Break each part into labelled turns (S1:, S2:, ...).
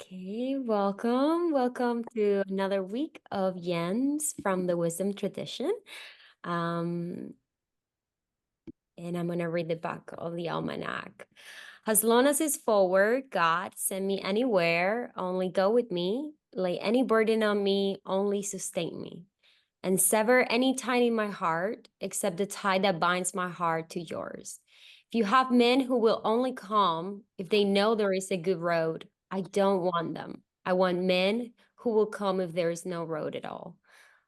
S1: Okay, welcome. Welcome to another week of Yens from the Wisdom Tradition. Um, and I'm going to read the back of the almanac. As long as it's forward, God, send me anywhere, only go with me. Lay any burden on me, only sustain me. And sever any tie in my heart, except the tie that binds my heart to yours. If you have men who will only come if they know there is a good road, I don't want them. I want men who will come if there is no road at all.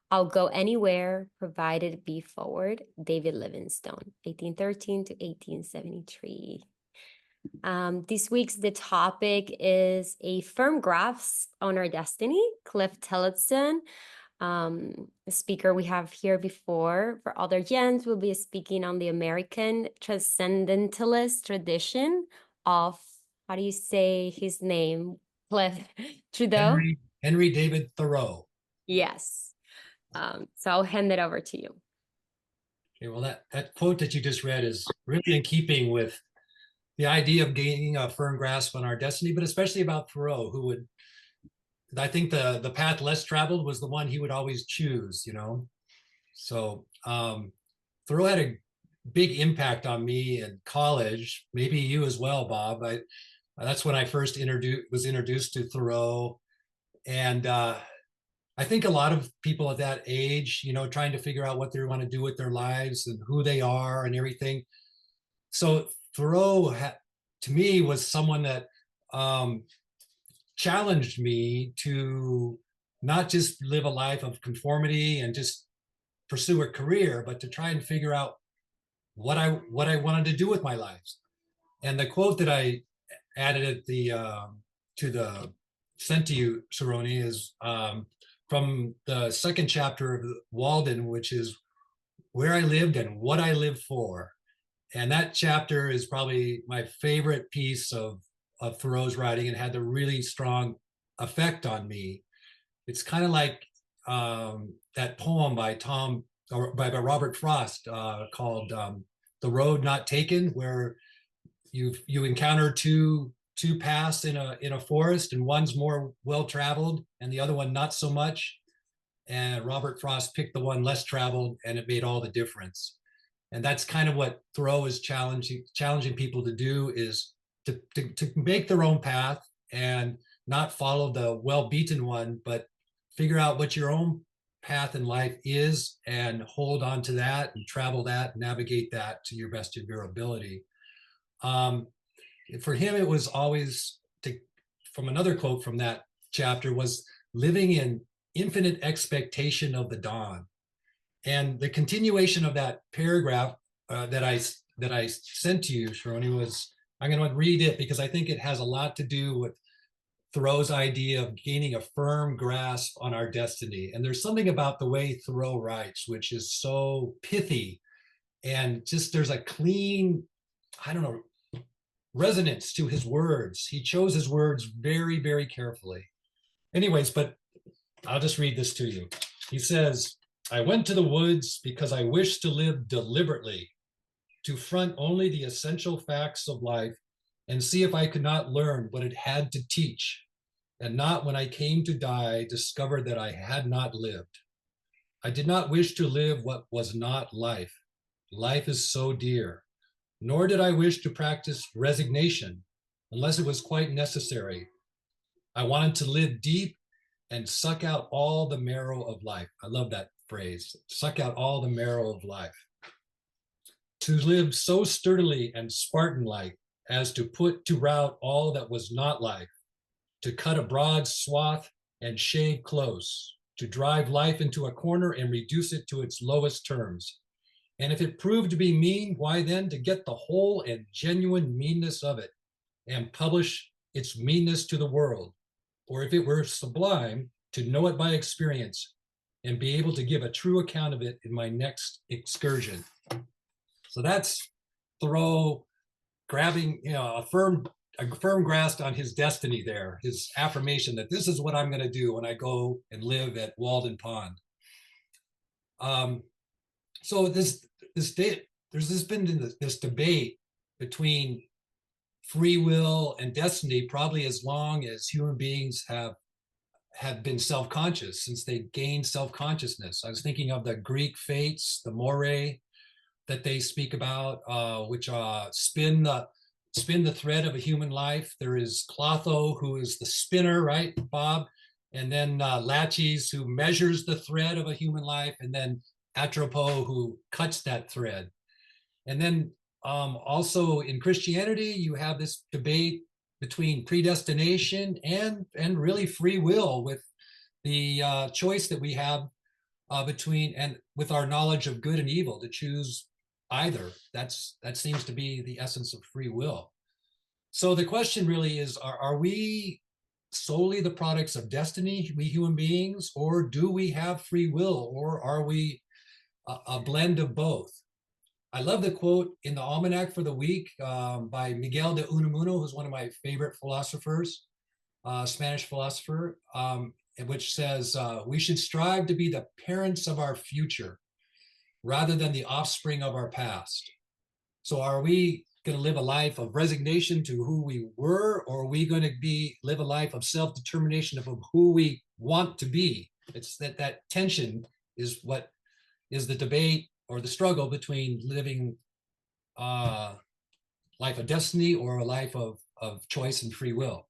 S1: I'll go anywhere, provided it be forward. David Livingstone, 1813 to 1873. This week's the topic is a firm grasp on our destiny. Cliff Tillotson, a speaker we have here before. For other gens, will be speaking on the American transcendentalist tradition of, how do you say his name? Cliff Trudeau?
S2: Henry David Thoreau.
S1: Yes. So I'll hand it over to you.
S2: Okay, well, that quote that you just read is really in keeping with the idea of gaining a firm grasp on our destiny, but especially about Thoreau, who would, I think the path less traveled was the one he would always choose, you know? So Thoreau had a big impact on me in college, maybe you as well, Bob. That's when I first was introduced to Thoreau. And I think a lot of people at that age, you know, trying to figure out what they want to do with their lives and who they are and everything. So Thoreau, to me, was someone that um, challenged me to not just live a life of conformity and just pursue a career, but to try and figure out what I wanted to do with my life. And the quote that I added at the to the sent to you, Saroni, is from the second chapter of Walden, which is Where I Lived and What I Lived For. And that chapter is probably my favorite piece of Thoreau's writing and had a really strong effect on me. It's kind of like that poem by by Robert Frost called "The Road Not Taken," where you encounter two paths in a forest, and one's more well traveled, and the other one not so much. And Robert Frost picked the one less traveled, and it made all the difference. And that's kind of what Thoreau is challenging people to do, is to make their own path and not follow the well-beaten one, but figure out what your own path in life is and hold on to that and travel that, navigate that to your best of your ability. Um, for him, it was always from another quote from that chapter was living in infinite expectation of the dawn. And the continuation of that paragraph that I sent to you, Sharoni, was, I'm going to read it because I think it has a lot to do with Thoreau's idea of gaining a firm grasp on our destiny. And there's something about the way Thoreau writes, which is so pithy and just there's a clean, I don't know, resonance to his words. He chose his words very, very carefully. Anyways, but I'll just read this to you. He says, I went to the woods because I wished to live deliberately, to front only the essential facts of life and see if I could not learn what it had to teach, and not when I came to die discover that I had not lived. I did not wish to live what was not life. Life is so dear. Nor did I wish to practice resignation unless it was quite necessary. I wanted to live deep and suck out all the marrow of life. I love that phrase, suck out all the marrow of life. To live so sturdily and Spartan-like as to put to rout all that was not life, to cut a broad swath and shave close, to drive life into a corner and reduce it to its lowest terms. And if it proved to be mean, why then to get the whole and genuine meanness of it and publish its meanness to the world. Or if it were sublime, to know it by experience and be able to give a true account of it in my next excursion. So that's Thoreau grabbing, you know, a firm grasp on his destiny there, his affirmation that this is what I'm going to do when I go and live at Walden Pond. So there's been this debate between free will and destiny probably as long as human beings have been self-conscious, since they gained self-consciousness. I was thinking of the Greek fates, the morae that they speak about, which spin the thread of a human life. There is Clotho, who is the spinner, right, Bob? And then Laches, who measures the thread of a human life, and then Atropo, who cuts that thread. And then also in Christianity, you have this debate between predestination and really free will, with the choice that we have between, and with our knowledge of good and evil, to choose either. That seems to be the essence of free will. So the question really is, are we solely the products of destiny, we human beings, or do we have free will, or are we a blend of both? I love the quote in the almanac for the week by Miguel de Unamuno, who's one of my favorite philosophers, Spanish philosopher, which says, we should strive to be the parents of our future rather than the offspring of our past. So are we going to live a life of resignation to who we were, or are we going to live a life of self-determination of who we want to be? It's that tension is what is the debate or the struggle between living life of destiny or a life of choice and free will.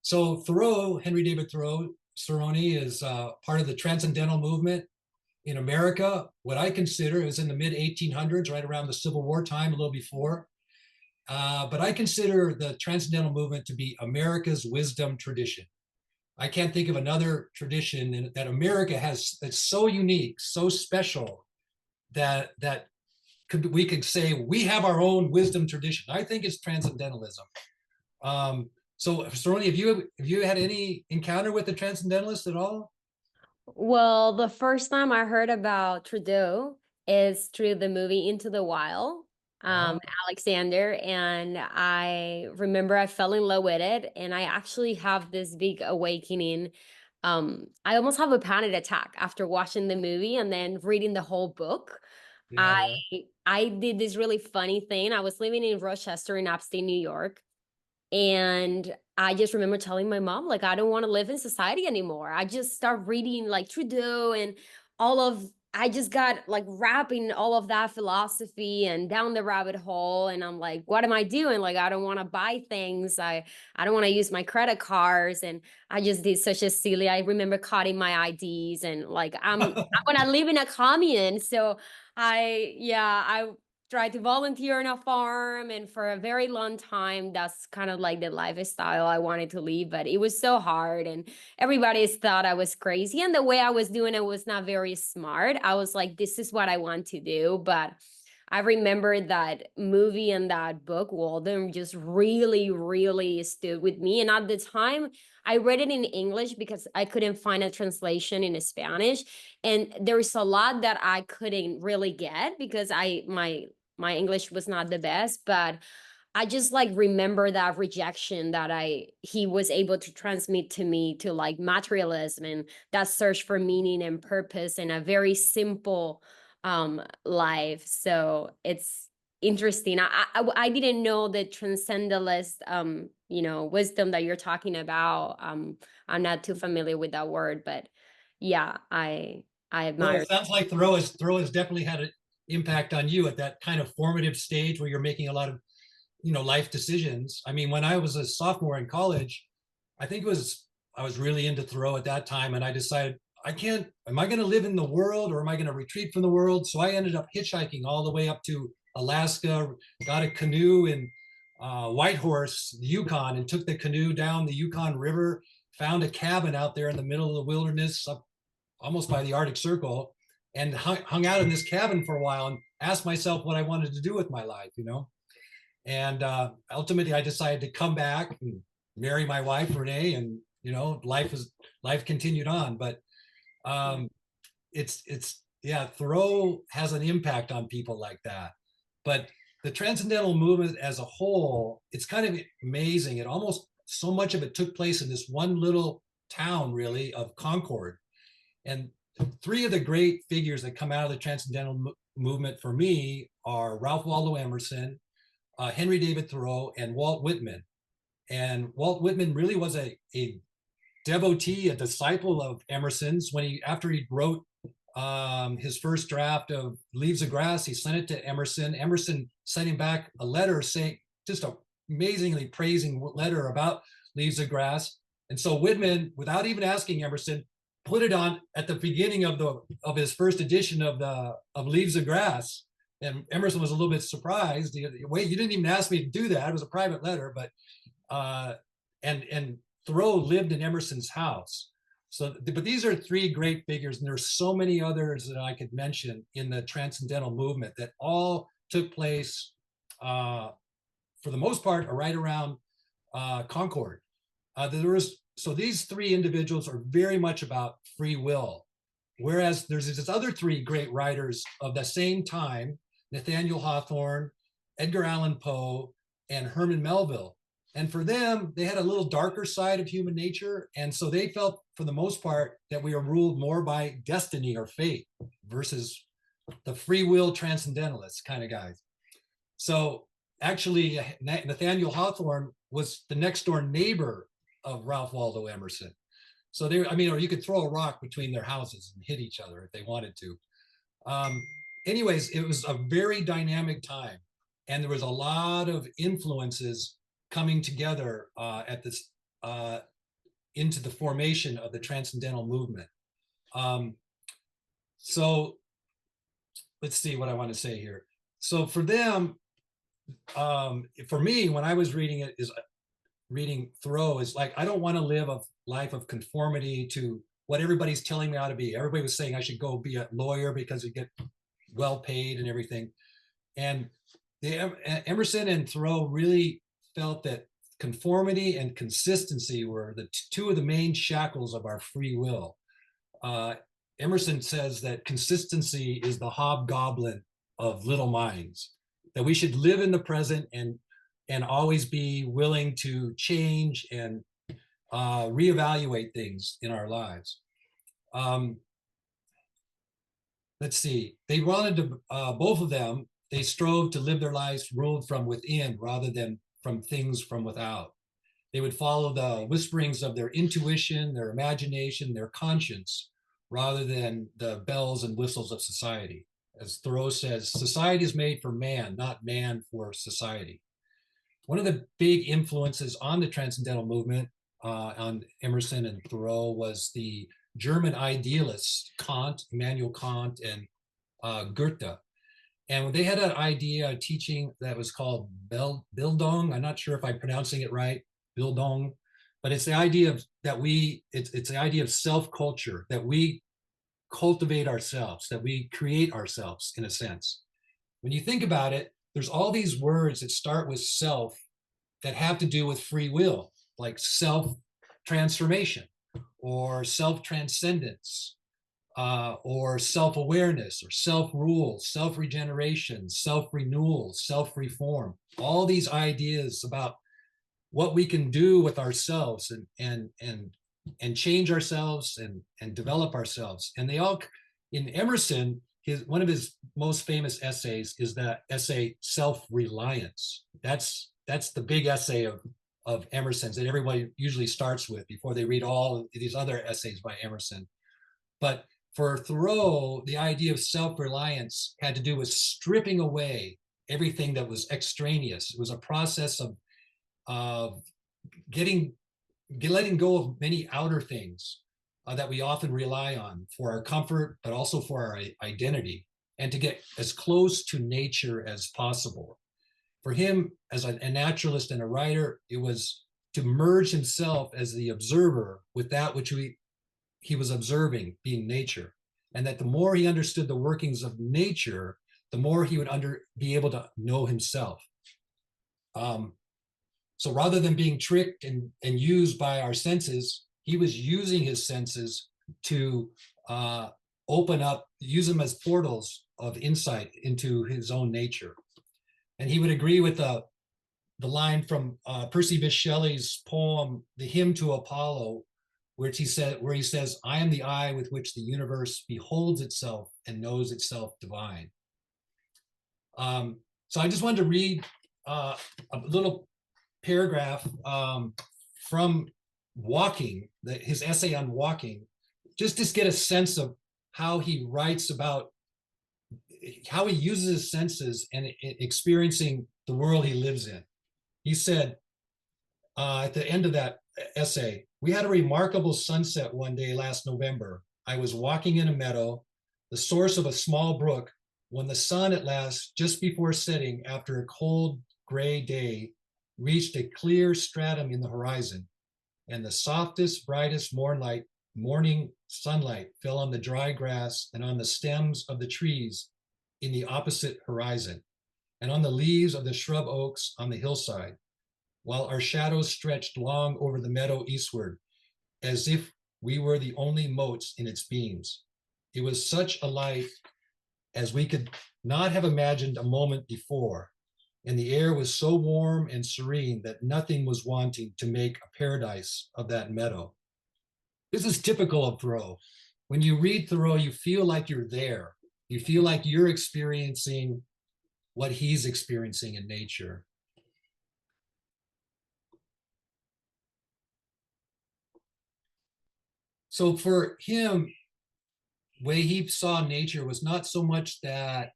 S2: So Thoreau, Henry David Thoreau, Cerrone, is part of the transcendental movement in America. What I consider, it was in the mid 1800s, right around the Civil War time, a little before. But I consider the transcendental movement to be America's wisdom tradition. I can't think of another tradition that America has that's so unique, so special, that we could say we have our own wisdom tradition. I think it's transcendentalism. So, Soroni, have you had any encounter with the transcendentalists at all?
S1: Well, the first time I heard about Trudeau is through the movie Into the Wild,
S2: Oh,
S1: Alexander, and I remember I fell in love with it, and I actually have this big awakening. I almost have a panic attack after watching the movie and then reading the whole book.
S2: yeah,
S1: I
S2: yeah.
S1: I did this really funny thing. I was living in Rochester in upstate New York, and I just remember telling my mom, like, I don't want to live in society anymore. I just start reading like Trudeau and I just got like wrapping all of that philosophy and down the rabbit hole. And I'm like, what am I doing? Like, I don't want to buy things. I don't want to use my credit cards. And I just did such a silly, I remember cutting my IDs and like, I'm going to live in a commune. So I tried to volunteer on a farm, and for a very long time that's kind of like the lifestyle I wanted to live, but it was so hard and everybody thought I was crazy, and the way I was doing it was not very smart. I was like, this is what I want to do. But I remember that movie and that book, Walden, just really, really stood with me. And at the time, I read it in English because I couldn't find a translation in Spanish. And there's a lot that I couldn't really get because my English was not the best, but I just like remember that rejection that he was able to transmit to me, to like materialism and that search for meaning and purpose in a very simple life. So it's interesting. I didn't know the transcendentalist wisdom that you're talking about. I'm not too familiar with that word, but yeah, I
S2: Well,
S1: admire.
S2: it sounds like Thoreau has definitely had an impact on you at that kind of formative stage where you're making a lot of, life decisions. I mean, when I was a sophomore in college, I think I was really into Thoreau at that time, and I decided, am I going to live in the world, or am I going to retreat from the world? So I ended up hitchhiking all the way up to Alaska, got a canoe in Whitehorse, Yukon, and took the canoe down the Yukon River, found a cabin out there in the middle of the wilderness, up almost by the Arctic Circle, and hung out in this cabin for a while and asked myself what I wanted to do with my life. And ultimately, I decided to come back and marry my wife, Renee, and life continued on. But um, it's yeah, Thoreau has an impact on people like that. But the transcendental movement as a whole, it's kind of amazing. It almost, so much of it took place in this one little town, really, of Concord. And three of the great figures that come out of the transcendental movement for me are Ralph Waldo Emerson, Henry David Thoreau, and Walt Whitman. And Walt Whitman really was a devotee, a disciple of Emerson's. After he wrote his first draft of Leaves of Grass, he sent it to Emerson. Emerson sent him back a letter saying, just an amazingly praising letter about Leaves of Grass. And so Whitman, without even asking Emerson, put it on at the beginning of his first edition of Leaves of Grass. And Emerson was a little bit surprised. Wait, you didn't even ask me to do that. It was a private letter, but and Thoreau lived in Emerson's house. So, but these are three great figures, and there's so many others that I could mention in the transcendental movement that all took place, for the most part, right around Concord. So these three individuals are very much about free will, whereas there's these other three great writers of the same time: Nathaniel Hawthorne, Edgar Allan Poe, and Herman Melville. And for them, they had a little darker side of human nature. And so they felt, for the most part, that we are ruled more by destiny or fate versus the free will transcendentalists kind of guys. So actually, Nathaniel Hawthorne was the next door neighbor of Ralph Waldo Emerson. So or you could throw a rock between their houses and hit each other if they wanted to. Anyways, it was a very dynamic time. And there was a lot of influences coming together into the formation of the transcendental movement. So let's see what I want to say here. So for them, for me, when I was reading Thoreau, is like, I don't want to live a life of conformity to what everybody's telling me how to be. Everybody was saying I should go be a lawyer because you get well paid and everything. And Emerson and Thoreau really felt that conformity and consistency were the two of the main shackles of our free will. Emerson says that consistency is the hobgoblin of little minds, that we should live in the present and always be willing to change and reevaluate things in our lives. Let's see, they wanted to, both of them, they strove to live their lives ruled from within rather than from things from without. They would follow the whisperings of their intuition, their imagination, their conscience, rather than the bells and whistles of society. As Thoreau says, society is made for man, not man for society. One of the big influences on the transcendental movement, on Emerson and Thoreau, was the German idealists, Immanuel Kant, and Goethe. And they had an idea, a teaching that was called Bildung. I'm not sure if I'm pronouncing it right, Bildung, but it's the idea of it's the idea of self-culture, that we cultivate ourselves, that we create ourselves in a sense. When you think about it, there's all these words that start with self that have to do with free will, like self-transformation or self-transcendence, or self-awareness or self-rule, self-regeneration, self-renewal, self-reform. All these ideas about what we can do with ourselves and change ourselves and develop ourselves. And they all, in Emerson, one of his most famous essays is the essay Self-Reliance. That's the big essay of Emerson's that everybody usually starts with before they read all of these other essays by Emerson. But for Thoreau, the idea of self-reliance had to do with stripping away everything that was extraneous. It was a process of letting go of many outer things that we often rely on for our comfort, but also for our identity, and to get as close to nature as possible. For him, as a naturalist and a writer, it was to merge himself as the observer with that which he was observing, being nature. And that the more he understood the workings of nature, the more he would be able to know himself. So rather than being tricked and used by our senses, he was using his senses to open up, use them as portals of insight into his own nature. And he would agree with the line from Percy Bysshe Shelley's poem, The Hymn to Apollo, where he says, "I am the eye with which the universe beholds itself and knows itself divine." So I just wanted to read a little paragraph from Walking, his essay on walking, just to get a sense of how he writes about how he uses his senses and experiencing the world he lives in. He said at the end of that essay, "We had a remarkable sunset one day last November. I was walking in a meadow, the source of a small brook, when the sun at last, just before setting after a cold gray day, reached a clear stratum in the horizon, and the softest, brightest morning sunlight fell on the dry grass and on the stems of the trees in the opposite horizon, and on the leaves of the shrub oaks on the hillside, while our shadows stretched long over the meadow eastward, as if we were the only motes in its beams. It was such a light as we could not have imagined a moment before, and the air was so warm and serene that nothing was wanting to make a paradise of that meadow." This is typical of Thoreau. When you read Thoreau, you feel like you're there. You feel like you're experiencing what he's experiencing in nature. So for him, the way he saw nature was not so much that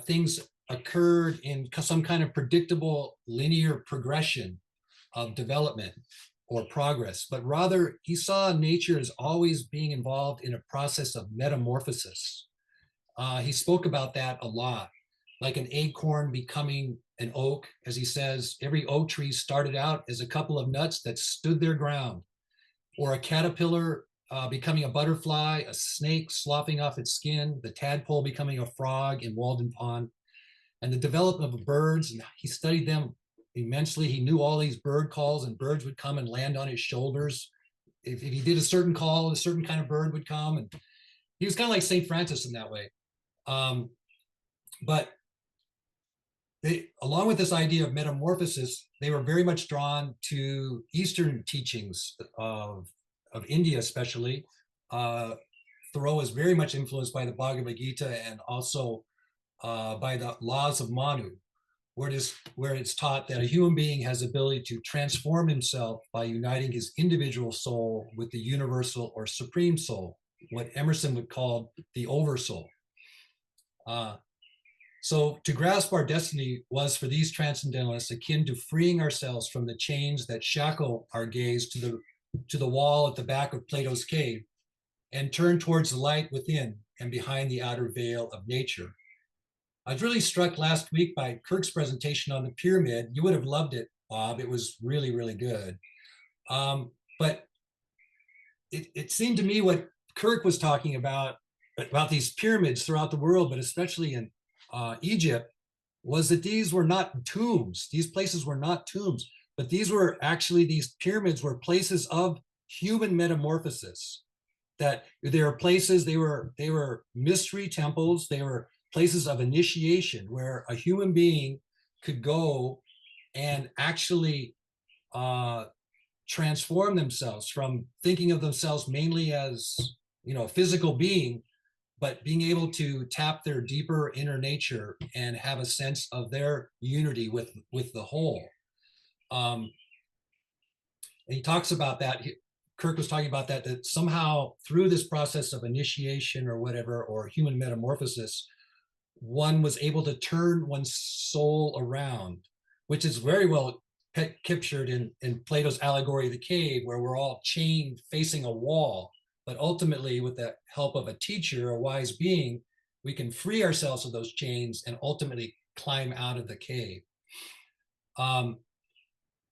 S2: things occurred in some kind of predictable linear progression of development or progress, but rather he saw nature as always being involved in a process of metamorphosis. He spoke about that a lot, like an acorn becoming an oak. As he says, every oak tree started out as a couple of nuts that stood their ground, or a caterpillar becoming a butterfly, a snake sloughing off its skin, the tadpole becoming a frog in Walden Pond, and the development of birds. And he studied them immensely. He knew all these bird calls, and birds would come and land on his shoulders. If he did a certain call, a certain kind of bird would come. And he was kind of like St. Francis in that way. But along with this idea of metamorphosis, they were very much drawn to Eastern teachings of India, especially. Thoreau was very much influenced by the Bhagavad Gita and also by the laws of Manu, where it's taught that a human being has the ability to transform himself by uniting his individual soul with the universal or supreme soul, what Emerson would call the oversoul. So to grasp our destiny was for these transcendentalists akin to freeing ourselves from the chains that shackle our gaze to the wall at the back of Plato's cave and turn towards the light within and behind the outer veil of nature. I was really struck last week by Kirk's presentation on the pyramid. You would have loved it, Bob. It was really, really good. But it seemed to me what Kirk was talking about these pyramids throughout the world, but especially in Egypt, was that these were not tombs. These places were not tombs, but these pyramids were places of human metamorphosis. That there are places, they were mystery temples. They were places of initiation where a human being could go and actually transform themselves from thinking of themselves mainly as, a physical being, but being able to tap their deeper inner nature and have a sense of their unity with the whole. And he talks about that. Kirk was talking about that somehow through this process of initiation or whatever, or human metamorphosis, one was able to turn one's soul around, which is very well captured in Plato's allegory of the cave, where we're all chained facing a wall. But ultimately, with the help of a teacher, a wise being, we can free ourselves of those chains and ultimately climb out of the cave.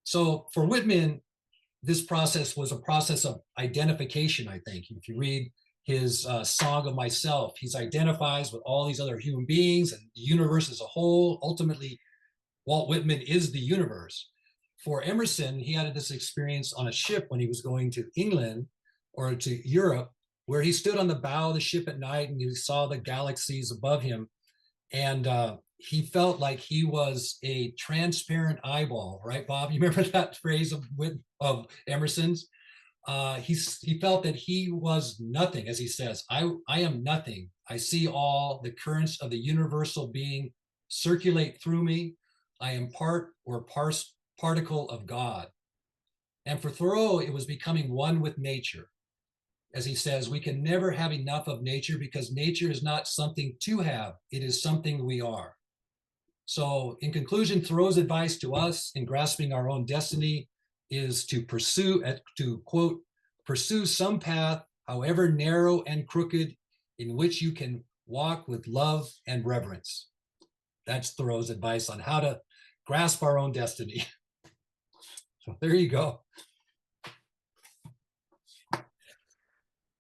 S2: So for Whitman, this process was a process of identification, I think. If you read his Song of Myself, he identifies with all these other human beings and the universe as a whole. Ultimately, Walt Whitman is the universe. For Emerson, he had this experience on a ship when he was going to England or to Europe, where he stood on the bow of the ship at night and he saw the galaxies above him. And he felt like he was a transparent eyeball, right, Bob? You remember that phrase of Emerson's? He felt that he was nothing, as he says, I am nothing. I see all the currents of the universal being circulate through me. I am part or particle of God. And for Thoreau, it was becoming one with nature. As he says, we can never have enough of nature because nature is not something to have, it is something we are. So, in conclusion, Thoreau's advice to us in grasping our own destiny is to pursue, to quote, pursue some path, however narrow and crooked, in which you can walk with love and reverence. That's Thoreau's advice on how to grasp our own destiny. So, there you go.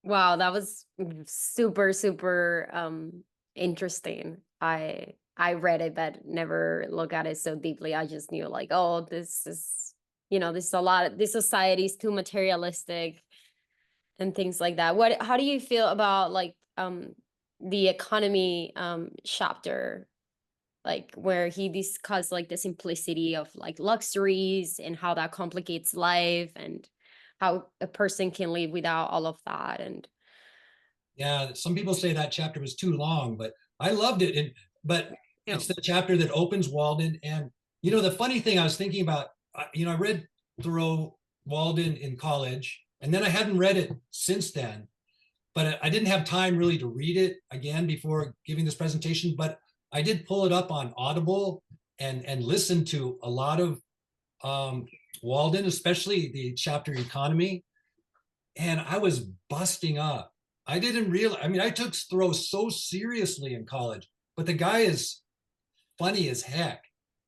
S1: Wow, that was super, super interesting. I read it but never looked at it so deeply. I just knew like, oh, this is, this is a lot, this society is too materialistic and things like that. How do you feel about like the economy chapter, like where he discussed like the simplicity of like luxuries and how that complicates life and how a person can live without all of that? And
S2: Yeah, some people say that chapter was too long, but I loved it. But
S1: yeah.
S2: it's the chapter that opens Walden. And, the funny thing I was thinking about, I read Thoreau Walden in college, and then I hadn't read it since then. But I didn't have time really to read it again before giving this presentation. But I did pull it up on Audible and listen to a lot of Walden, especially the chapter Economy. And I was busting up. I didn't realize, I mean, I took Thoreau so seriously in college, but the guy is funny as heck.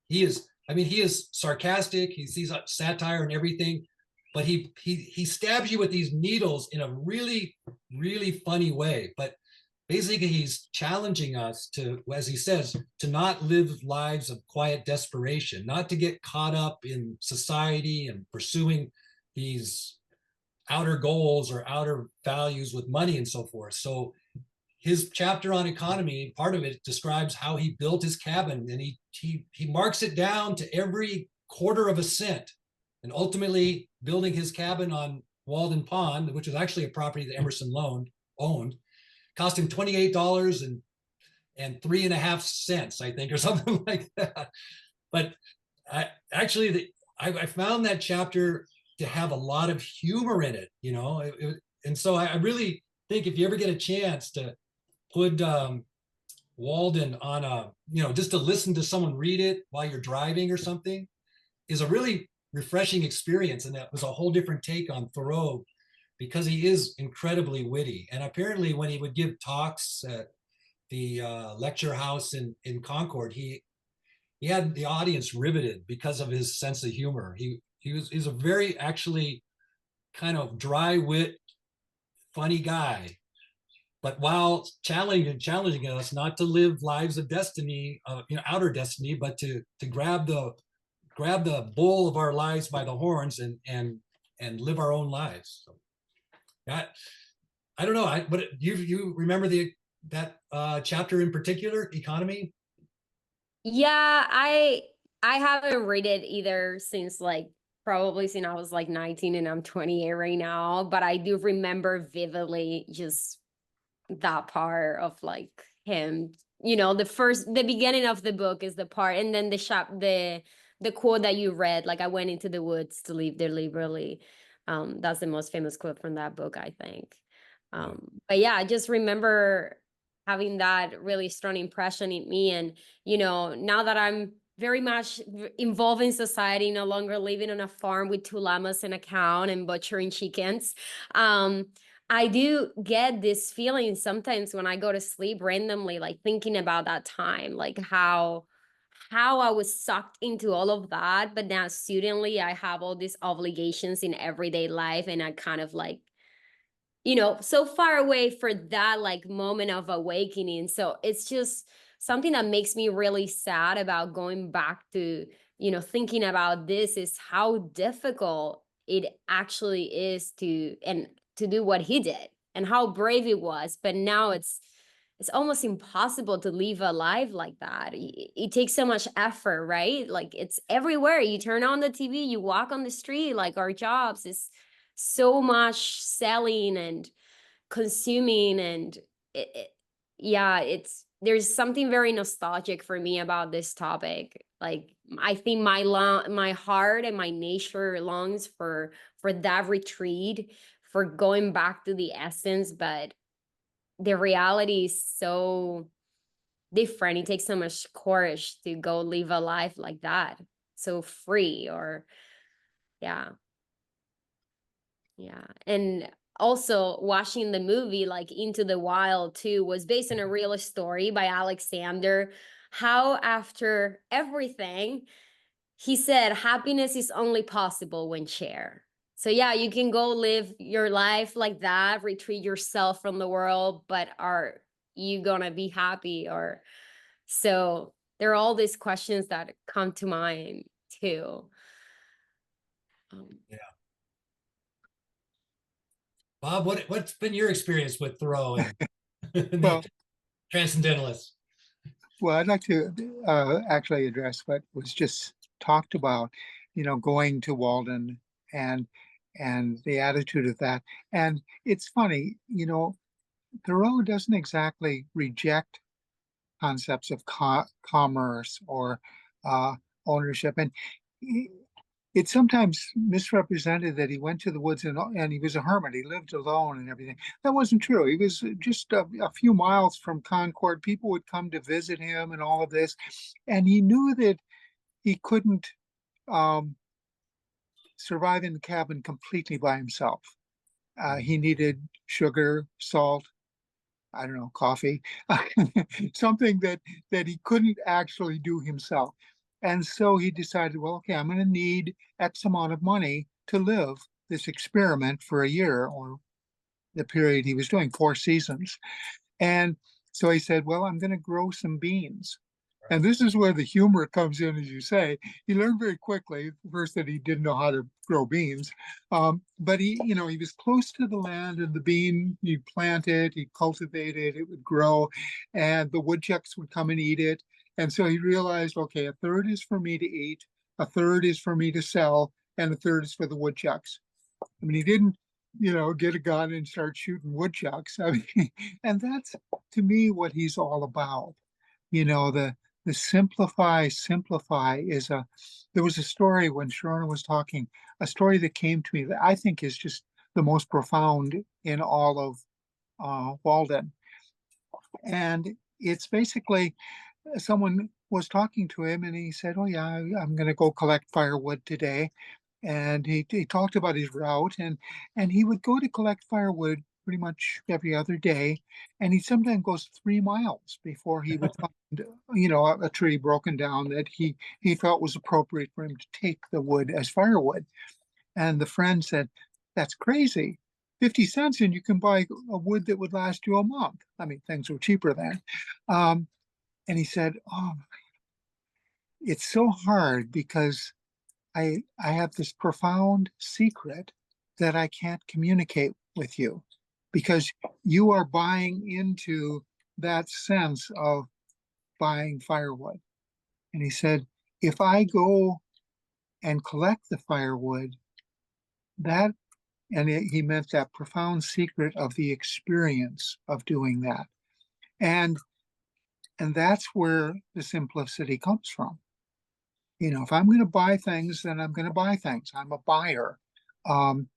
S2: He is sarcastic. He sees satire and everything, but he stabs you with these needles in a really, really funny way. But basically, he's challenging us to, as he says, to not live lives of quiet desperation, not to get caught up in society and pursuing these outer goals or outer values with money and so forth. So his chapter on economy, part of it describes how he built his cabin, and he marks it down to every quarter of a cent, and ultimately building his cabin on Walden Pond, which was actually a property that Emerson owned, cost him $28 and 3.5 cents, I think, or something like that. But I found that chapter to have a lot of humor in it, and so I really think if you ever get a chance to put Walden on just to listen to someone read it while you're driving or something is a really refreshing experience. And that was a whole different take on Thoreau because he is incredibly witty. And apparently when he would give talks at the lecture house in Concord, he had the audience riveted because of his sense of humor. He's a very actually kind of dry wit, funny guy, but while challenging us not to live lives of destiny, outer destiny, but to grab the bull of our lives by the horns and live our own lives. So I don't know. But you remember that chapter in particular, economy?
S1: Yeah, I haven't read it either since like probably since I was like 19 and I'm 28 right now, but I do remember vividly just that part of like him, the beginning of the book is the part, and then the quote that you read, like I went into the woods to live there liberally. That's the most famous quote from that book, I think. But yeah, I just remember having that really strong impression in me. And, now that I'm very much involved in society, no longer living on a farm with two llamas and a cow and butchering chickens, I do get this feeling sometimes when I go to sleep randomly, like thinking about that time, like how I was sucked into all of that, but now suddenly I have all these obligations in everyday life, and I kind of like, so far away for that like moment of awakening. So it's just something that makes me really sad about going back to, thinking about this, is how difficult it actually is to do what he did and how brave it was. But now it's almost impossible to live a life like that. It takes so much effort, right? Like it's everywhere. You turn on the TV, you walk on the street, like our jobs is so much selling and consuming, and yeah, there's something very nostalgic for me about this topic. Like, I think my heart and my nature longs for that retreat, for going back to the essence, but the reality is so different. It takes so much courage to go live a life like that, so free. Or yeah. Yeah. And also watching the movie like Into the Wild too was based on a real story by Alexander, how after everything he said happiness is only possible when shared. So yeah, you can go live your life like that, retreat yourself from the world, but are you gonna be happy? Or so there are all these questions that come to mind too.
S2: Yeah. Bob, what's been your experience with Thoreau and the
S3: Well,
S2: transcendentalists?
S3: well, I'd like to actually address what was just talked about, going to Walden and the attitude of that. And it's funny, Thoreau doesn't exactly reject concepts of commerce or uh, ownership. And he, it's sometimes misrepresented that he went to the woods and he was a hermit. He lived alone and everything. That wasn't true. He was just a few miles from Concord. People would come to visit him and all of this. And he knew that he couldn't um, survive in the cabin completely by himself. He needed sugar, salt, I don't know, coffee, something that he couldn't actually do himself. And so he decided, well, okay, I'm going to need X amount of money to live this experiment for a year, or the period he was doing, 4 seasons. And so he said, well, I'm going to grow some beans. And this is where the humor comes in, as you say. He learned very quickly, first, that he didn't know how to grow beans. But he was close to the land, and the bean, he'd plant it, he'd cultivate it, it would grow, and the woodchucks would come and eat it. And so he realized, okay, a third is for me to eat, a third is for me to sell, and a third is for the woodchucks. I mean, he didn't, get a gun and start shooting woodchucks. I mean, and that's to me what he's all about. The simplify is there was a story when Sharona was talking, a story that came to me that I think is just the most profound in all of Walden. And it's basically someone was talking to him and he said, oh yeah, I'm going to go collect firewood today. And he talked about his route, and he would go to collect firewood pretty much every other day, and he sometimes goes 3 miles before he would find a tree broken down that he felt was appropriate for him to take the wood as firewood. And the friend said, that's crazy, 50 cents and you can buy a wood that would last you a month. I mean, things were cheaper then. And he said, oh, it's so hard because I have this profound secret that I can't communicate with you because you are buying into that sense of buying firewood. And he said, if I go and collect the firewood, that, and he meant that profound secret of the experience of doing that. And that's where the simplicity comes from. If I'm going to buy things, then I'm going to buy things. I'm a buyer. Um,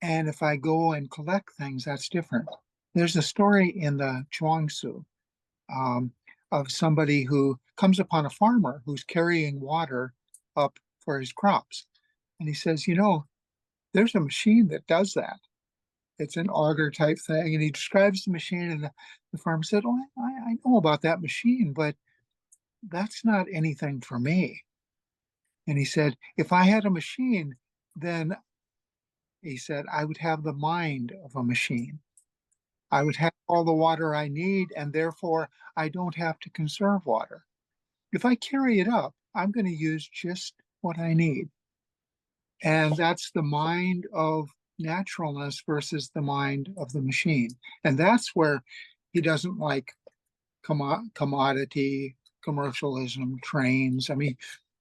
S3: And if I go and collect things, that's different. There's a story in the Chuang-Tzu of somebody who comes upon a farmer who's carrying water up for his crops. And he says, there's a machine that does that. It's an auger type thing. And he describes the machine, and the farmer said, oh, I know about that machine, but that's not anything for me. And he said, if I had a machine, then he said, I would have the mind of a machine. I would have all the water I need, and therefore I don't have to conserve water. If I carry it up, I'm going to use just what I need. And that's the mind of naturalness versus the mind of the machine. And that's where he doesn't like commodity, commercialism, trains. I mean,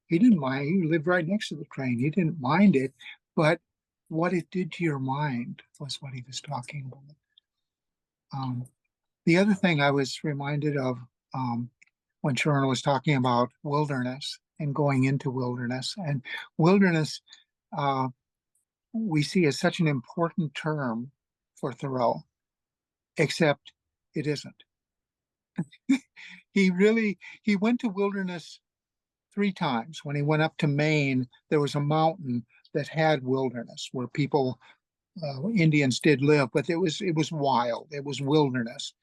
S3: he didn't mind. He lived right next to the train. He didn't mind it. But what it did to your mind was what he was talking about. Um, The other thing I was reminded of when Sharon was talking about wilderness and going into wilderness, and wilderness uh, we see as such an important term for Thoreau, except it isn't. He went to wilderness 3 times. When he went up to Maine, there was a mountain that had wilderness where people, Indians did live, but it was wild. It was wilderness,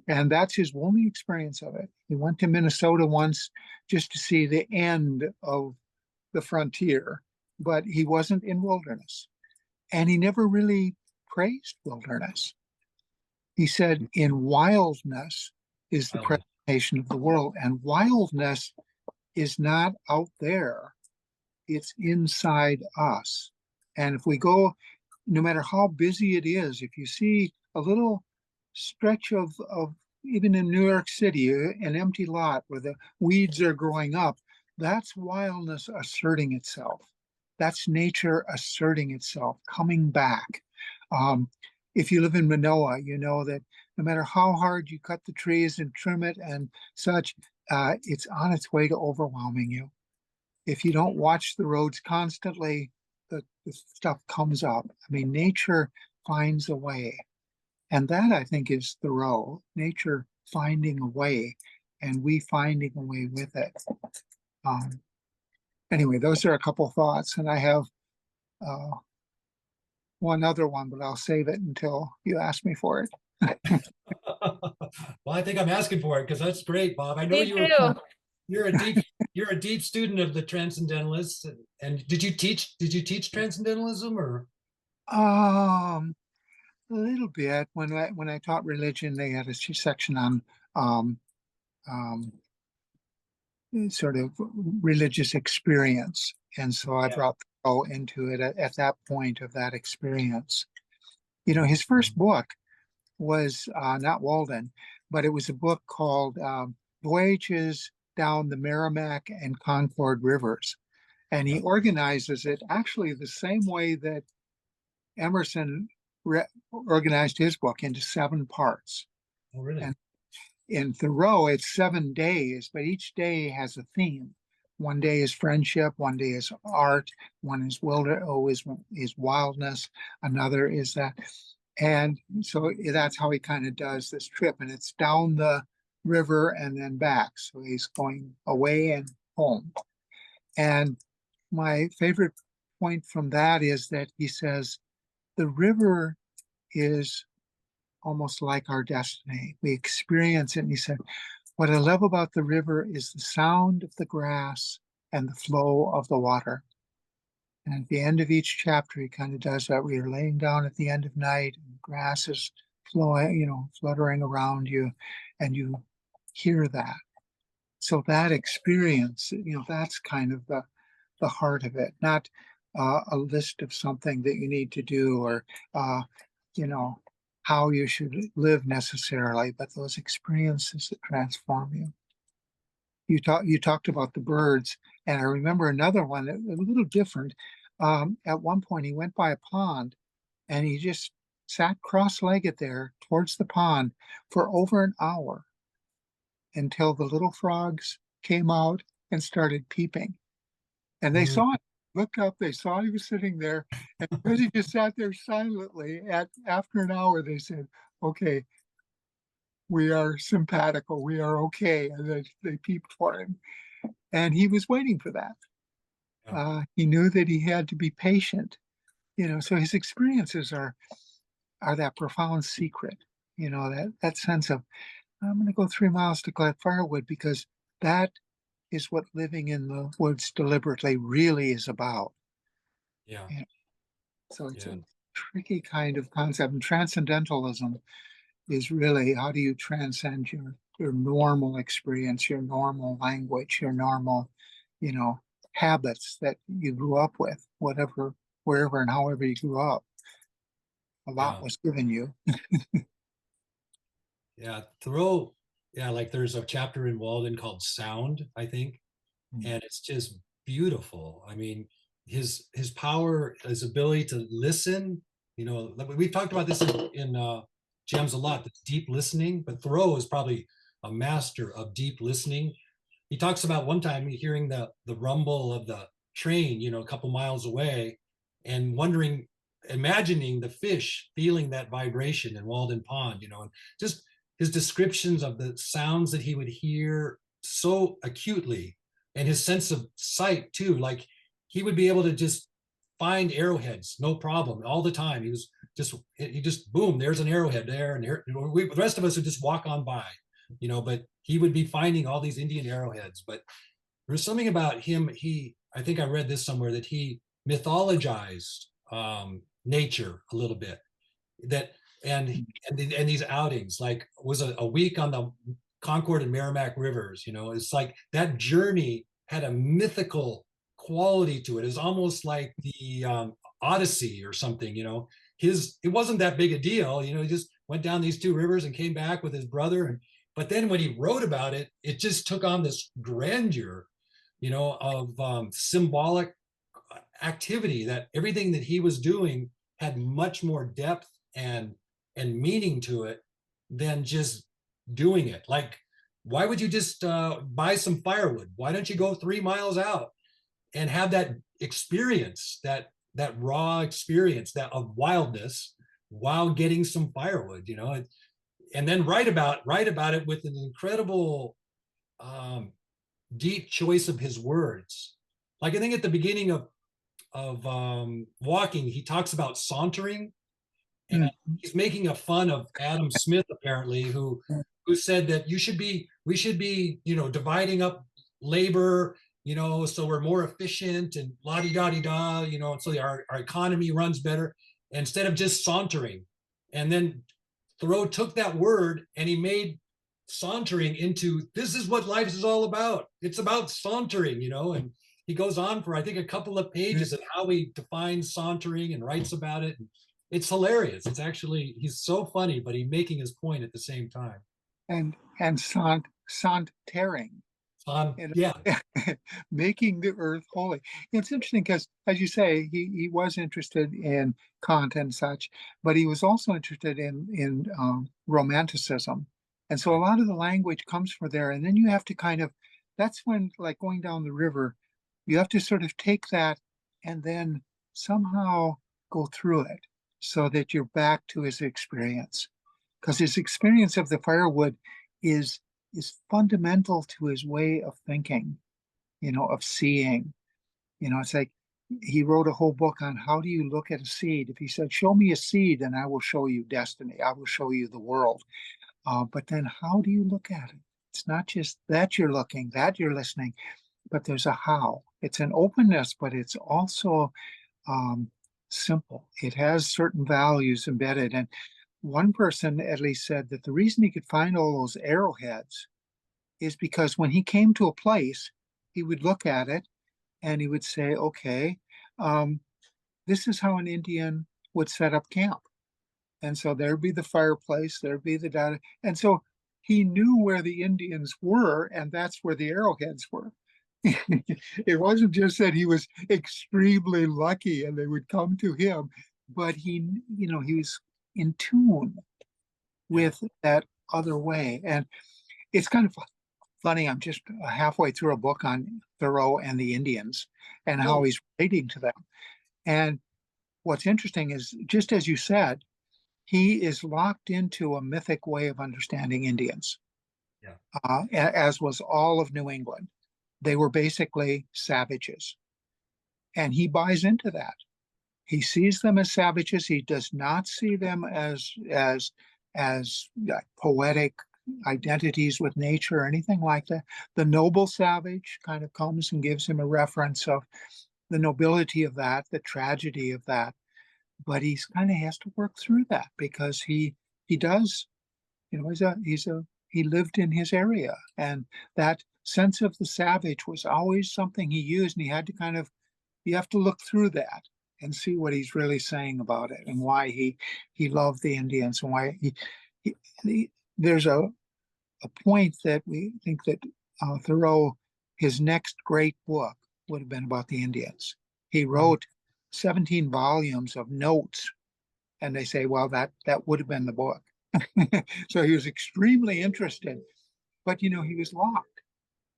S3: and that's his only experience of it. He went to Minnesota once just to see the end of the frontier, but he wasn't in wilderness, and he never really praised wilderness. He said, "In wildness is the
S2: Wildness.
S3: presentation of the world, and wildness is not out there, it's inside us." And if we go, no matter how busy it is, if you see a little stretch of even in New York City, an empty lot where the weeds are growing up, that's wildness asserting itself. That's nature asserting itself, coming back. Um, if you live in Manoa, you know that no matter how hard you cut the trees and trim it and such, it's on its way to overwhelming you. If you don't watch the roads constantly, the stuff comes up. I mean, nature finds a way. And that, I think, is Thoreau, nature finding a way and we finding a way with it. Um, anyway, those are a couple thoughts. And I have uh, one other one, but I'll save it until you ask me for it.
S2: Well, I think I'm asking for it because that's great, Bob. I know
S1: Me too.
S2: you're a deep you're a deep student of the transcendentalists. And did you teach transcendentalism or?
S3: Um, a little bit. When I taught religion, they had a section on um, um, sort of religious experience. And so I
S2: Yeah.
S3: brought Thoreau into it at that point of that experience. You know, his first book was not Walden, but it was a book called Voyages Down the Merrimack and Concord Rivers. And he organizes it actually the same way that Emerson organized his book into 7 parts.
S2: Oh, really?
S3: And in Thoreau, it's 7 days, but each day has a theme. One day is friendship, one day is art, one is is wildness, another is that. And so that's how he kind of does this trip. And it's down the river and then back. So he's going away and home. And my favorite point from that is that he says the river is almost like our destiny. We experience it. And he said, what I love about the river is the sound of the grass and the flow of the water. And at the end of each chapter, he kind of does that. We are laying down at the end of night, and the grass is flowing, fluttering around you, and you hear that. So that experience, that's kind of the heart of it, not a list of something that you need to do or, you know, how you should live necessarily, but those experiences that transform you. You talked about the birds, and I remember another one, a little different. At one point, he went by a pond, and he just sat cross-legged there towards the pond for over an hour until the little frogs came out and started peeping. And they saw it, looked up, they saw he was sitting there, and because he just sat there silently, after an hour, they said, "Okay, we are simpatico, we are okay," and they peeped for him. And he was waiting for that. He knew that he had to be patient, so his experiences are that profound secret, that sense of, I'm going to go 3 miles to collect firewood because that is what living in the woods deliberately really is about.
S2: Yeah.
S3: And so it's
S2: Yeah.
S3: a tricky kind of concept. And transcendentalism is really, how do you transcend your normal experience, your normal language, your normal, habits that you grew up with, whatever, wherever and however you grew up. A lot
S2: Yeah.
S3: was given you.
S2: Yeah. Thoreau, yeah, like there's a chapter in Walden called Sound, I think. And it's just beautiful. I mean, his power, his ability to listen. We've talked about this in gems a lot, that's deep listening. But Thoreau is probably a master of deep listening. He talks about one time hearing the rumble of the train, you know, a couple miles away, and wondering, imagining the fish feeling that vibration in Walden Pond, you know, and just his descriptions of the sounds that he would hear so acutely, and his sense of sight too. Like he would be able to just find arrowheads, no problem, all the time. He just boom, there's an arrowhead there, and there, the rest of us would just walk on by, you know. But he would be finding all these Indian arrowheads. But there's something about him. I think I read this somewhere, that he mythologized nature a little bit. That and these outings, like was a week on the Concord and Merrimack rivers. You know, it's like that journey had a mythical quality to it. It's almost like the Odyssey or something. You know, it wasn't that big a deal. You know, he just went down these two rivers and came back with his brother. But then when he wrote about it, it just took on this grandeur, you know, of symbolic activity, that everything that he was doing had much more depth and meaning to it than just doing it. Like, why would you just buy some firewood? Why don't you go 3 miles out and have that experience, that raw experience, that of wildness, while getting some firewood, you know, and then write about it with an incredible deep choice of his words. Like I think at the beginning of Walking, he talks about sauntering, and he's making a fun of Adam Smith, apparently, who said that we should be, you know, dividing up labor, you know, so we're more efficient and la di da di da, you know, so our economy runs better instead of just sauntering. And then Thoreau took that word and he made sauntering into, this is what life is all about. It's about sauntering, you know. And he goes on for I think a couple of pages of how he defines sauntering and writes about it. It's hilarious. It's actually, he's so funny, but he's making his point at the same time.
S3: And sauntering.
S2: Yeah.
S3: Making the earth holy. It's interesting because, as you say, he was interested in Kant and such, but he was also interested in Romanticism, and so a lot of the language comes from there. And then you have to kind of, that's when, like going down the river, you have to sort of take that and then somehow go through it so that you're back to his experience, because his experience of the firewood is fundamental to his way of thinking, you know, of seeing. You know, it's like he wrote a whole book on how do you look at a seed. If he said, show me a seed and I will show you destiny, I will show you the world. But then how do you look at it? It's not just that you're looking, that you're listening, but there's a how. It's an openness, but it's also simple. It has certain values embedded. And one person at least said that the reason he could find all those arrowheads is because when he came to a place, he would look at it and he would say, okay, this is how an Indian would set up camp. And so there'd be the fireplace, there'd be the data. And so he knew where the Indians were, and that's where the arrowheads were. It wasn't just that he was extremely lucky and they would come to him, but he, you know, he was in tune with that other way. And it's kind of funny. I'm just halfway through a book on Thoreau and the Indians and how he's relating to them. And what's interesting is, just as you said, he is locked into a mythic way of understanding Indians, as was all of New England. They were basically savages. And he buys into that. He sees them as savages. He does not see them as poetic identities with nature or anything like that. The noble savage kind of comes and gives him a reference of the nobility of that, the tragedy of that. But he's kind of has to work through that because he does, you know, he lived in his area, and that sense of the savage was always something he used, and he had to kind of, you have to look through that and see what he's really saying about it and why he loved the Indians and why there's a point that we think that Thoreau, his next great book would have been about the Indians. He wrote 17 volumes of notes, and they say, well, that would have been the book. So he was extremely interested, but he was locked.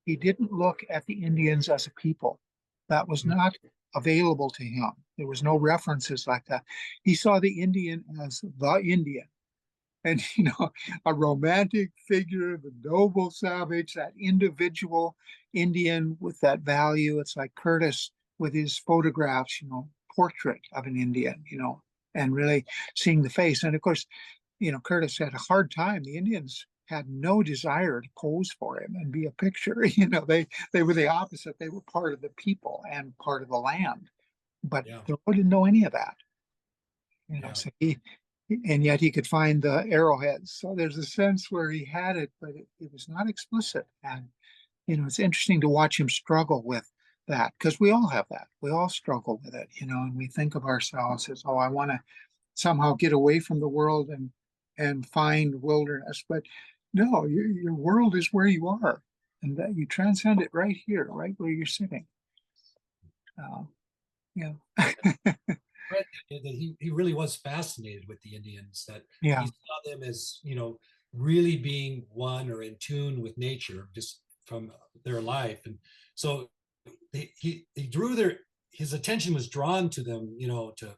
S3: He didn't look at the Indians as a people. That was
S2: Mm.
S3: not available to him. There was no references like that. He saw the Indian as the Indian. And, a romantic figure, the noble savage, that individual Indian with that value. It's like Curtis with his photographs, portrait of an Indian, and really seeing the face. And of course, Curtis had a hard time. The Indians had no desire to pose for him and be a picture. They were the opposite. They were part of the people and part of the land. But
S2: Yeah.
S3: Thoreau didn't know any of that.
S2: Yeah.
S3: So and yet he could find the arrowheads. So there's a sense where he had it, but it was not explicit. And, it's interesting to watch him struggle with that, because we all have that. We all struggle with it, and we think of ourselves as, oh, I want to somehow get away from the world and find wilderness. But no, your world is where you are, and that you transcend it right here, right where you're sitting. Yeah.
S2: Read that he really was fascinated with the Indians, that
S3: Yeah.
S2: he saw them as, really being one or in tune with nature just from their life. And so he drew his attention was drawn to them, to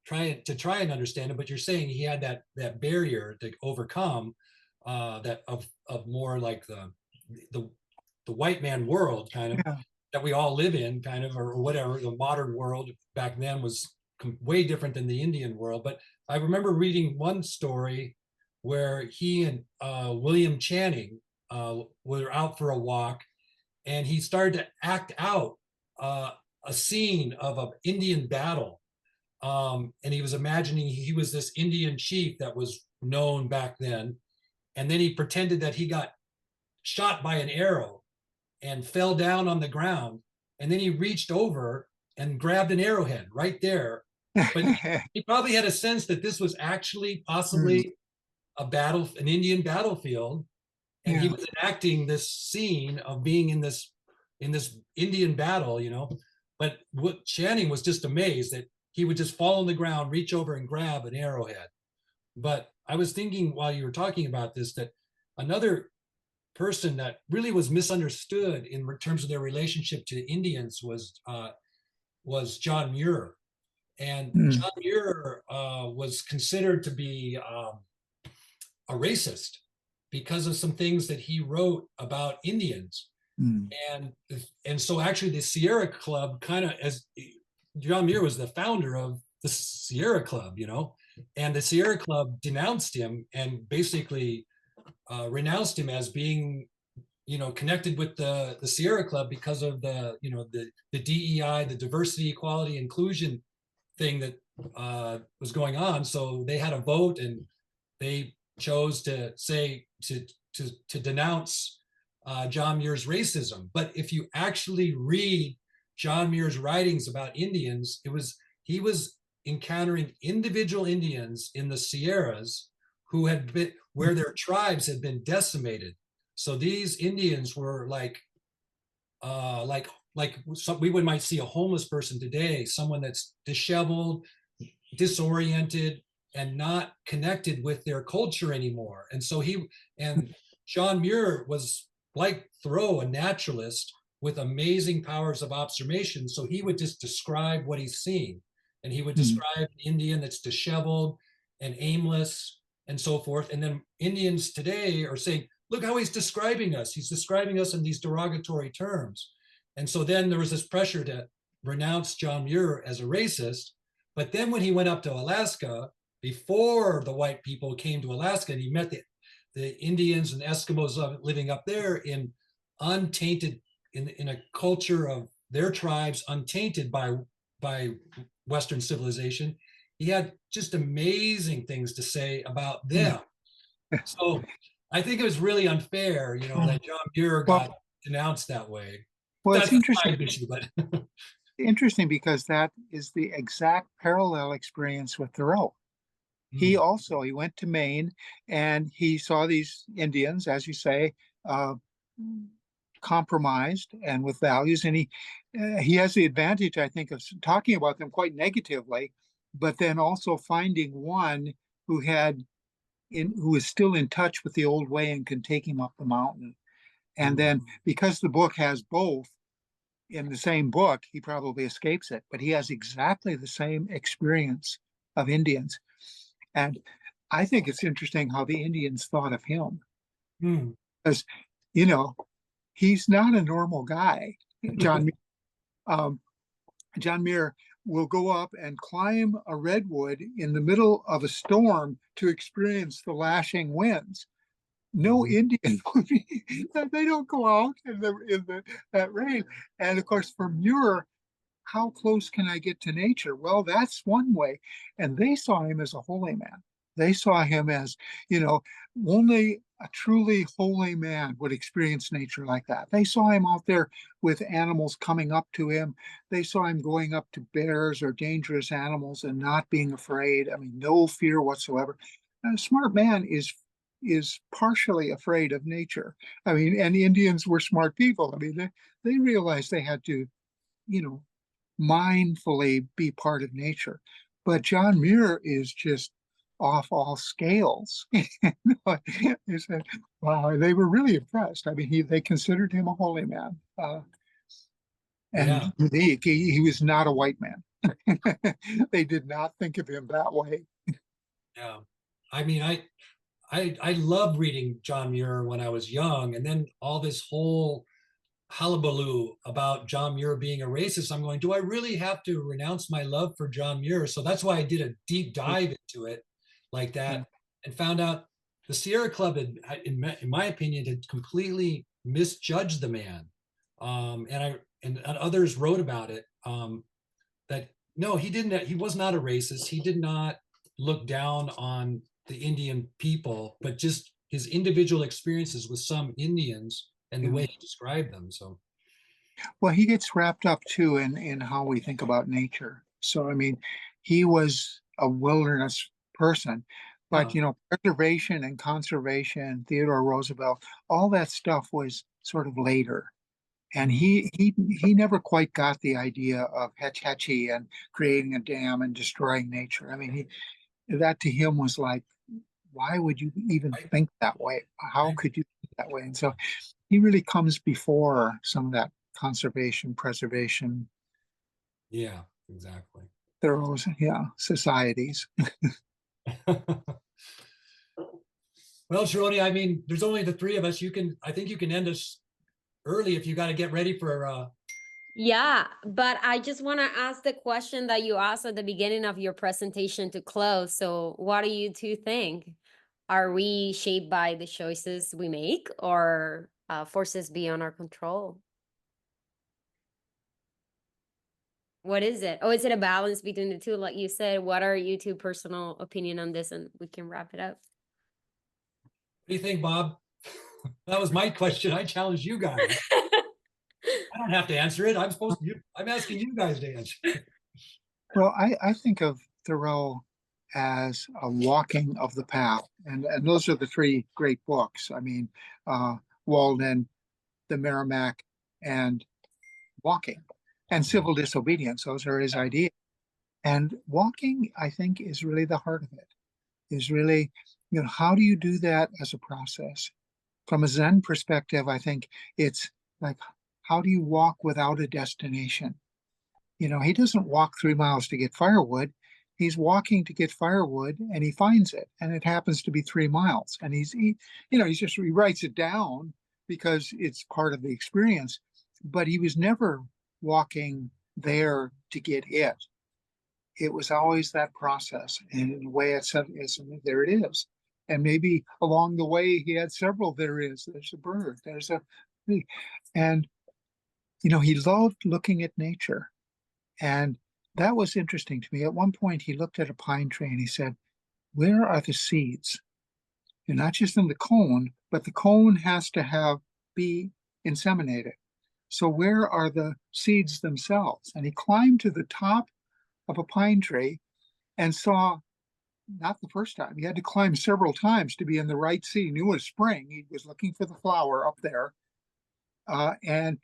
S2: try and understand it. But you're saying he had that barrier to overcome, that of more like the white man world kind of,
S3: Yeah.
S2: that we all live in kind of, or whatever. The modern world back then was way different than the Indian world. But I remember reading one story where he and William Channing were out for a walk, and he started to act out a scene of an Indian battle. And he was imagining he was this Indian chief that was known back then. And then he pretended that he got shot by an arrow and fell down on the ground. And then he reached over and grabbed an arrowhead right there. But he probably had a sense that this was actually possibly an Indian battlefield. And he was enacting this scene of being in this Indian battle, But what Channing was just amazed that he would just fall on the ground, reach over and grab an arrowhead. But I was thinking while you were talking about this, that another person that really was misunderstood in terms of their relationship to Indians was John Muir. And John Muir was considered to be a racist because of some things that he wrote about Indians. And so actually the Sierra Club kind of, as John Muir was the founder of the Sierra Club, and the Sierra Club denounced him and basically renounced him as being, connected with the Sierra Club because of the DEI, the diversity, equality, inclusion thing that was going on. So they had a vote, and they chose to say to denounce John Muir's racism. But if you actually read John Muir's writings about Indians, he was encountering individual Indians in the Sierras who had been where their tribes had been decimated. So these Indians were like we might see a homeless person today, someone that's disheveled, disoriented, and not connected with their culture anymore. And so John Muir was like Thoreau, a naturalist with amazing powers of observation. So he would just describe what he's seeing, and he would describe an Indian that's disheveled and aimless and so forth. And then Indians today are saying, look how he's describing us. He's describing us in these derogatory terms. And so then there was this pressure to renounce John Muir as a racist. But then when he went up to Alaska, before the white people came to Alaska, and he met the Indians and Eskimos living up there in untainted, in a culture of their tribes, untainted by Western civilization, he had just amazing things to say about them. So I think it was really unfair, that John Muir got denounced that way.
S3: Well, it's interesting.
S2: Issue, but
S3: Interesting because that is the exact parallel experience with Thoreau. He went to Maine, and he saw these Indians, as you say, compromised and with values. And he has the advantage, I think, of talking about them quite negatively, but then also finding one who had who is still in touch with the old way and can take him up the mountain. And then because the book has both in the same book, he probably escapes it, but he has exactly the same experience of Indians. And I think it's interesting how the Indians thought of him. Because, you know, he's not a normal guy. John, John Muir will go up and climb a redwood in the middle of a storm to experience the lashing winds. No Indian would be, they don't go out in that rain. And of course, for Muir, how close can I get to nature? Well, that's one way. And they saw him as a holy man. They saw him as, only a truly holy man would experience nature like that. They saw him out there with animals coming up to him. They saw him going up to bears or dangerous animals and not being afraid. I mean, no fear whatsoever. And a smart man is partially afraid of nature. I mean, and Indians were smart people. I mean, they realized they had to, mindfully be part of nature. But John Muir is just off all scales. He said, wow, they were really impressed. I mean, they considered him a holy man. And unique. He was not a white man. They did not think of him that way.
S2: Yeah. I mean, I loved reading John Muir when I was young, and then all this whole hullabaloo about John Muir being a racist. I'm going, do I really have to renounce my love for John Muir? So that's why I did a deep dive into it like that and found out the Sierra Club had, in my opinion, had completely misjudged the man. And others wrote about it, that no, he was not a racist. He did not look down on the Indian people, but just his individual experiences with some Indians and the way he described them. So,
S3: well, he gets wrapped up too in how we think about nature. So, I mean, he was a wilderness person, but preservation and conservation, Theodore Roosevelt, all that stuff was sort of later. And he never quite got the idea of Hetch Hetchy and creating a dam and destroying nature. I mean, that to him was like, why would you even think that way? How could you think that way? And so he really comes before some of that conservation, preservation.
S2: Yeah, exactly.
S3: Those, societies.
S2: Well, Sharoni, I mean, there's only the three of us. I think you can end us early if you got to get ready for.
S1: Yeah, but I just want to ask the question that you asked at the beginning of your presentation to close. So what do you two think? Are we shaped by the choices we make, or forces beyond our control? What is it? Oh, is it a balance between the two? Like you said, what are you two personal opinion on this? And we can wrap it up.
S2: What do you think, Bob? That was my question. I challenged you guys. I don't have to answer it. I'm asking you guys to answer.
S3: Well, I think of Thoreau as a walking of the path. And those are the three great books. I mean, Walden, the Merrimack, and Walking, and Civil Disobedience. Those are his ideas. And walking, I think, is really the heart of it, is really, how do you do that as a process? From a Zen perspective, I think it's like, how do you walk without a destination? He doesn't walk 3 miles to get firewood. He's walking to get firewood, and he finds it, and it happens to be 3 miles. And he writes it down because it's part of the experience. But he was never walking there to get it. It was always that process. And in a way, it said, there it is. And maybe along the way, he had several there is. There's a bird. And, he loved looking at nature. And that was interesting to me. At one point, he looked at a pine tree and he said, where are the seeds? And not just in the cone, but the cone has to be inseminated. So where are the seeds themselves? And he climbed to the top of a pine tree and saw, not the first time, he had to climb several times to be in the right seed. He knew it was spring. He was looking for the flower up there. And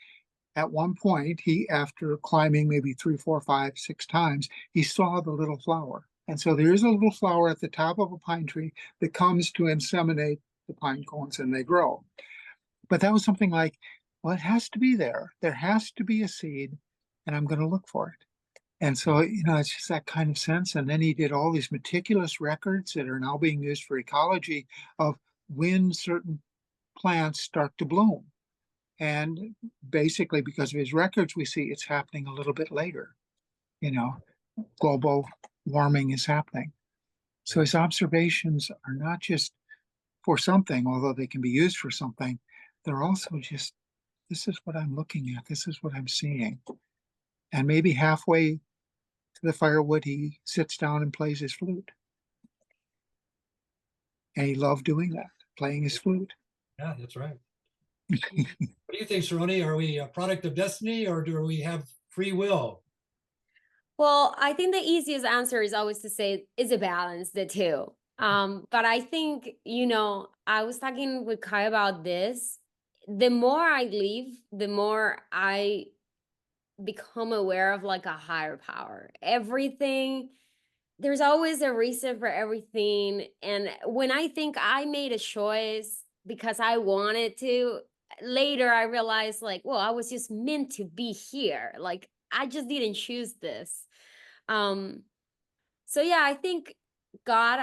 S3: at one point, after climbing maybe 3, 4, 5, 6 times, he saw the little flower. And so there is a little flower at the top of a pine tree that comes to inseminate the pine cones and they grow. But that was something like, well, it has to be there. There has to be a seed, and I'm going to look for it. And so, it's just that kind of sense. And then he did all these meticulous records that are now being used for ecology of when certain plants start to bloom. And basically, because of his records, we see it's happening a little bit later. Global warming is happening. So his observations are not just for something, although they can be used for something, they're also just, this is what I'm looking at, this is what I'm seeing. And maybe halfway to the firewood, he sits down and plays his flute. And he loved doing that, playing his flute.
S2: Yeah, that's right. What do you think, Renée? Are we a product of destiny, or do we have free will?
S1: Well, I think the easiest answer is always to say it's a balance, the two. But I think, I was talking with Kai about this. The more I live, the more I become aware of like a higher power. Everything, there's always a reason for everything. And when I think I made a choice because I wanted to, later I realized like, well, I was just meant to be here. Like I just didn't choose this. So yeah, I think God,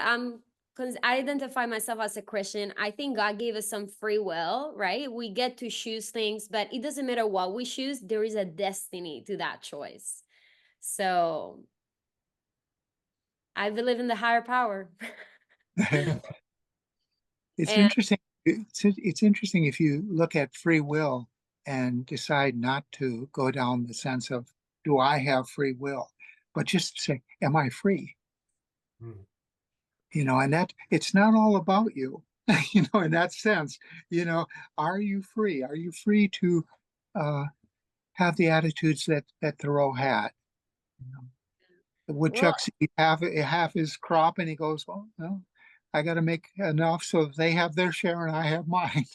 S1: because I identify myself as a Christian, I think God gave us some free will, right? We get to choose things, but it doesn't matter what we choose, there is a destiny to that choice. So I believe in the higher power.
S3: It's
S1: And
S3: interesting. It's interesting if you look at free will and decide not to go down the sense of, do I have free will? But just say, am I free?
S2: Hmm.
S3: And that it's not all about you, in that sense, are you free? Are you free to have the attitudes that Thoreau had? The
S1: well,
S3: woodchuck sees half his crop and he goes, well, no, I got to make enough so they have their share and I have mine.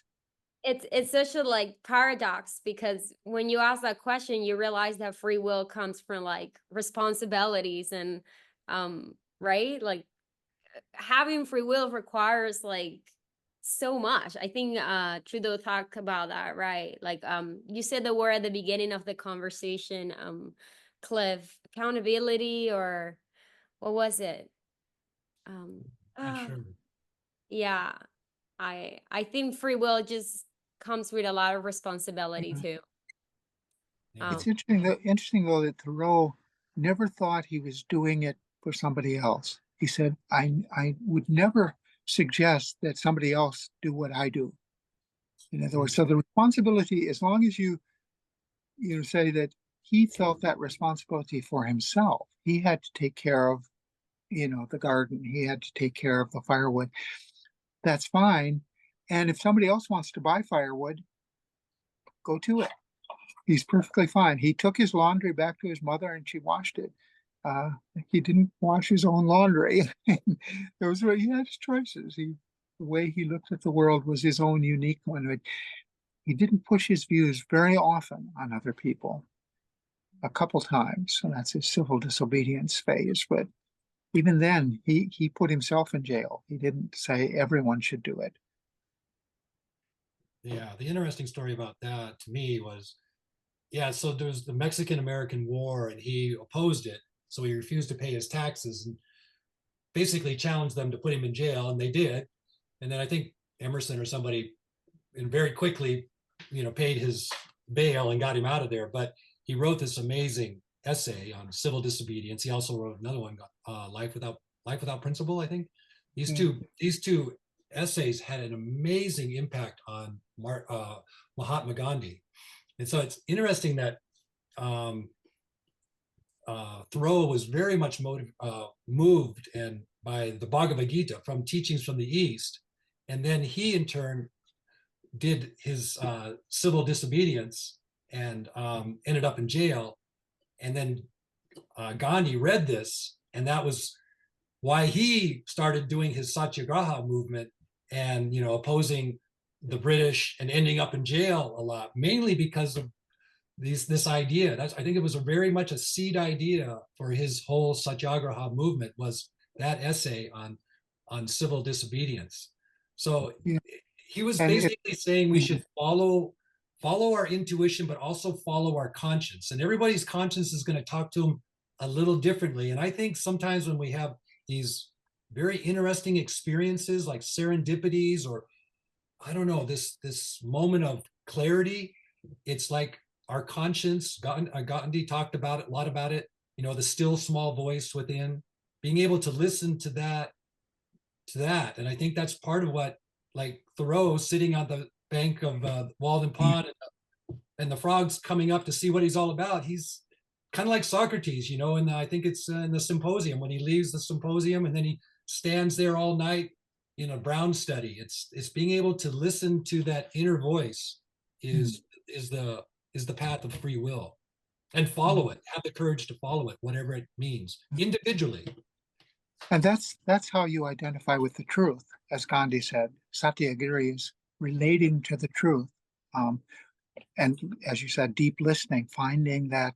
S1: it's such a like paradox, because when you ask that question, you realize that free will comes from like responsibilities and right? Like having free will requires like so much. I think Trudeau talked about that, right? Like you said the word at the beginning of the conversation, Cliff, accountability, or what was it? Um
S2: Not
S1: ah,
S2: sure.
S1: yeah, I think free will just comes with a lot of responsibility
S3: Yeah.
S1: too.
S2: Yeah.
S3: It's
S1: Um
S3: interesting though that Thoreau never thought he was doing it for somebody else. He said, I would never suggest that somebody else do what I do. In other words, so the responsibility, as long as you say that he felt that responsibility for himself, he had to take care of, the garden, he had to take care of the firewood. That's fine. And if somebody else wants to buy firewood, go to it. He's perfectly fine. He took his laundry back to his mother and she washed it. Uh, he didn't wash his own laundry. Those were, he had his choices. The way he looked at the world was his own unique one. But he didn't push his views very often on other people. A couple times, and that's his civil disobedience phase. But even then, he put himself in jail. He didn't say everyone should do it.
S2: Yeah, the interesting story about that to me was, yeah, so there's the Mexican-American War and he opposed it. So he refused to pay his taxes and basically challenged them to put him in jail, and they did. And then I think Emerson or somebody, and very quickly, paid his bail and got him out of there. But he wrote this amazing essay on civil disobedience. He also wrote another one, Life Without Principle, I think. These
S3: Yeah.
S2: two essays had an amazing impact on Mahatma Gandhi. And so it's interesting that Thoreau was very much moved and by the Bhagavad Gita from teachings from the East. And then he in turn did his civil disobedience and ended up in jail. And then Gandhi read this, and that was why he started doing his Satyagraha movement and opposing the British and ending up in jail a lot, mainly because of this idea. I think it was very much a seed idea for his whole Satyagraha movement, was that essay on civil disobedience. So
S3: Yeah.
S2: he was
S3: And
S2: basically saying we should follow our intuition, but also follow our conscience. And everybody's conscience is going to talk to them a little differently. And I think sometimes when we have these very interesting experiences like serendipities, or I don't know, this moment of clarity, it's like our conscience. Gandhi talked about it a lot, about it. You know, the still small voice within, being able to listen to that, and I think that's part of what, like Thoreau sitting on the bank of Walden Pond, and the frogs coming up to see what he's all about. He's kind of like Socrates, you know, and I think it's in the symposium, when he leaves the symposium and then he stands there all night in a Brown study. It's being able to listen to that inner voice is the path of free will, and follow it. Have the courage to follow it, whatever it means, individually.
S3: And that's how you identify with the truth, as Gandhi said. Satyagiri is relating to the truth. And as you said, deep listening, finding that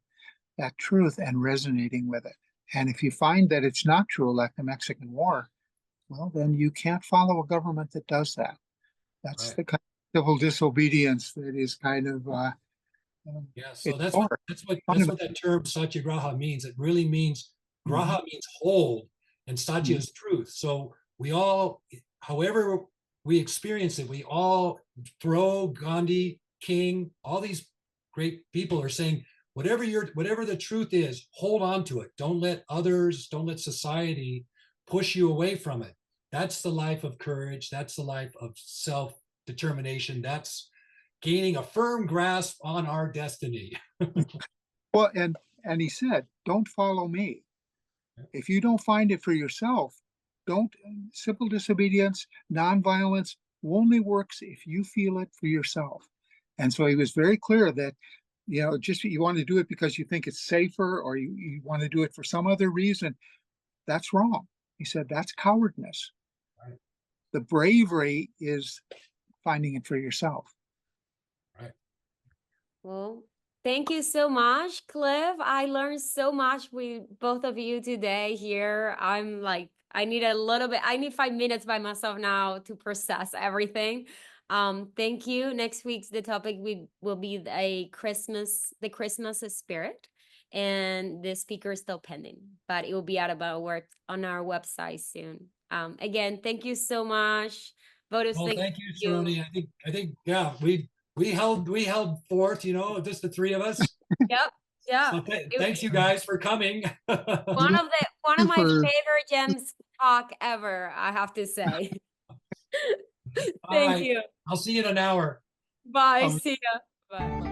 S3: truth and resonating with it. And if you find that it's not true, like the Mexican War, well, then you can't follow a government that does that. That's
S2: Right.
S3: the kind of civil disobedience that is kind of
S2: Yeah, so
S3: it's
S2: that's
S3: hard.
S2: what that term satyagraha means. It really means, graha means hold, and satya is truth. So we all, however we experience it, we all, Thoreau, Gandhi, King, all these great people are saying, whatever the truth is, hold on to it. Don't let society push you away from it. That's the life of courage. That's the life of self-determination. That's gaining a firm grasp on our destiny.
S3: Well, and he said, don't follow me. If you don't find it for yourself, don't. Civil disobedience, nonviolence only works if you feel it for yourself. And so he was very clear that, just you want to do it because you think it's safer, or you want to do it for some other reason. That's wrong. He said that's cowardness.
S2: Right.
S3: The bravery is finding it for yourself.
S2: Right.
S1: Well, thank you so much, Cliff. I learned so much with both of you today here. I'm like, I need 5 minutes by myself now to process everything. Thank you. Next week's the topic will be the Christmas spirit. And the speaker is still pending, but it will be out about work on our website soon. Again, thank you so much. Votus,
S2: Well,
S1: thank
S2: thank you,
S1: you.
S2: Saroni. I think, yeah, we held forth, just the three of us.
S1: Yep. Yeah.
S2: So thanks you guys for coming.
S1: One of my
S3: For
S1: favorite gems talk ever, I have to say.
S2: All
S1: Thank
S2: right.
S1: you.
S2: I'll see you in an hour.
S1: Bye. See ya. Bye.